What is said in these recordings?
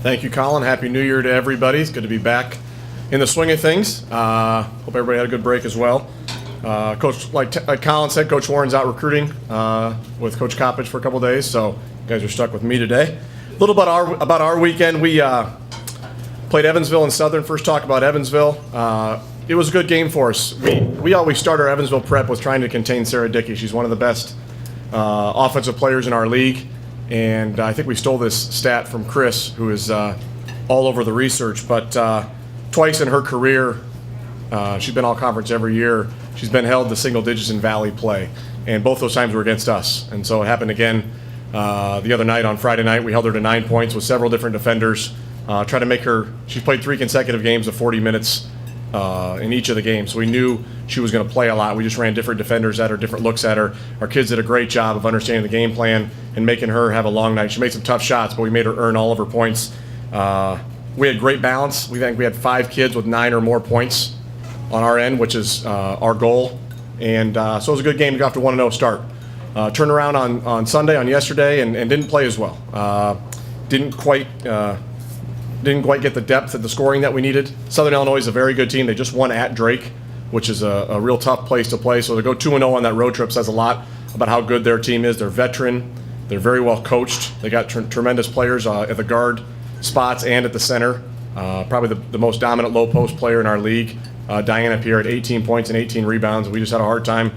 Thank you, Colin. Happy New Year to everybody. It's good to be back in the swing of things. Hope everybody had a good break as well. Coach, like Colin said, Coach Warren's out recruiting with Coach Coppage for a couple days, so you guys are stuck with me today. A little about our weekend. We played Evansville and Southern. First talk about Evansville. It was a good game for us. We always start our Evansville prep with trying to contain Sarah Dickey. She's one of the best offensive players in our league, and I think we stole this stat from Chris, who is all over the research. But twice in her career, she's been all conference every year. She's been held to single digits in Valley play, and both those times were against us. And so it happened again the other night on Friday night. We held her to 9 points with several different defenders. Tried to make her. She played 3 consecutive games of 40 minutes in each of the games. So we knew she was going to play a lot. We just ran different defenders at her, different looks at her. Our kids did a great job of understanding the game plan and making her have a long night. She made some tough shots, but we made her earn all of her points. We had great balance. We think we had 5 kids with 9 or more points on our end, which is our goal. And so it was a good game to go off to 1-0 start. Turned around on Sunday, on yesterday, and didn't play as well. Didn't quite get the depth of the scoring that we needed. Southern Illinois is a very good team. They just won at Drake, which is a real tough place to play. So to go 2-0 on that road trip says a lot about how good their team is. They're veteran. They're very well coached. They got tremendous players at the guard spots and at the center. Probably the most dominant low post player in our league, Diana Pierre, at 18 points and 18 rebounds. We just had a hard time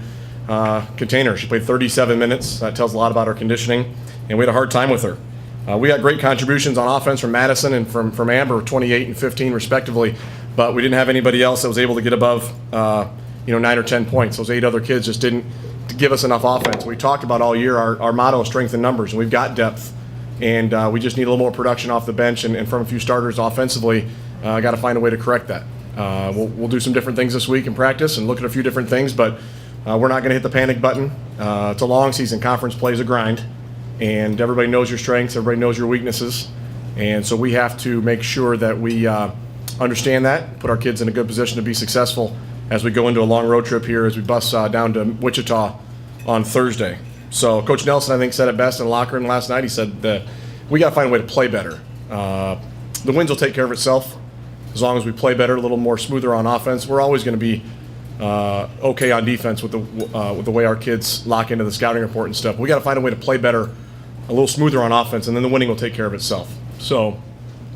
containing her. She played 37 minutes. That tells a lot about her conditioning, and we had a hard time with her. We got great contributions on offense from Madison and from Amber, 28 and 15 respectively, but we didn't have anybody else that was able to get above 9 or 10 points. Those 8 other kids just didn't give us enough offense. We talked about all year our motto is strength in numbers, and we've got depth, and we just need a little more production off the bench and from a few starters offensively. Got to find a way to correct that. We'll do some different things this week in practice and look at a few different things, but we're not going to hit the panic button. It's a long season. Conference play is a grind. And everybody knows your strengths, everybody knows your weaknesses. And so we have to make sure that we understand that, put our kids in a good position to be successful as we go into a long road trip here, as we bus down to Wichita on Thursday. So Coach Nelson, I think, said it best in the locker room last night. He said that we got to find a way to play better. The wins will take care of itself as long as we play better, a little more smoother on offense. We're always going to be okay on defense with the way our kids lock into the scouting report and stuff. We got to find a way to play better, a little smoother on offense, and then the winning will take care of itself. So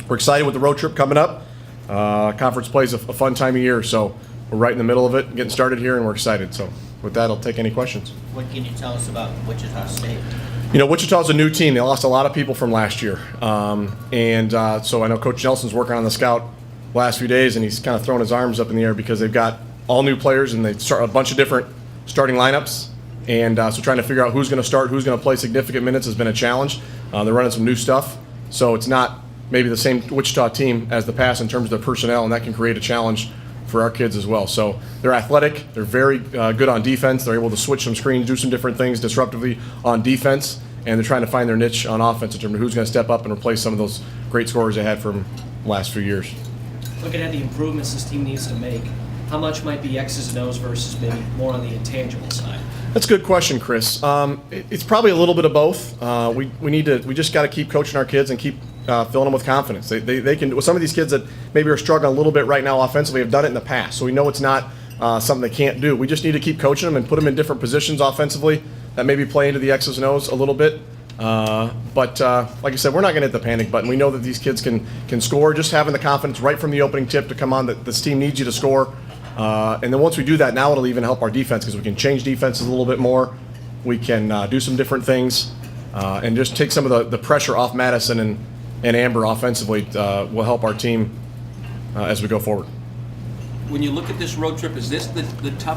we're excited with the road trip coming up. Conference play is a fun time of year, so we're right in the middle of it, getting started here, and we're excited. So with that, I'll take any questions. What can you tell us about Wichita State? Wichita's a new team. They lost a lot of people from last year. So I know Coach Nelson's working on the scout last few days, and he's kind of throwing his arms up in the air because they've got all new players, and they start a bunch of different starting lineups. And so trying to figure out who's going to start, who's going to play significant minutes has been a challenge. They're running some new stuff. So it's not maybe the same Wichita team as the past in terms of their personnel, and that can create a challenge for our kids as well. So they're athletic. They're very good on defense. They're able to switch some screens, do some different things disruptively on defense, and they're trying to find their niche on offense in terms of who's going to step up and replace some of those great scorers they had from the last few years. Looking at the improvements this team needs to make, how much might be X's and O's versus maybe more on the intangible side? That's a good question, Chris. It's probably a little bit of both. We just got to keep coaching our kids and keep filling them with confidence. They can. Some of these kids that maybe are struggling a little bit right now offensively have done it in the past, so we know it's not something they can't do. We just need to keep coaching them and put them in different positions offensively that maybe play into the X's and O's a little bit. But like I said, we're not going to hit the panic button. We know that these kids can score. Just having the confidence right from the opening tip to come on that this team needs you to score. And then once we do that, now it'll even help our defense because we can change defenses a little bit more. We can do some different things and just take some of the pressure off Madison and Amber offensively will help our team as we go forward. When you look at this road trip, is this the toughest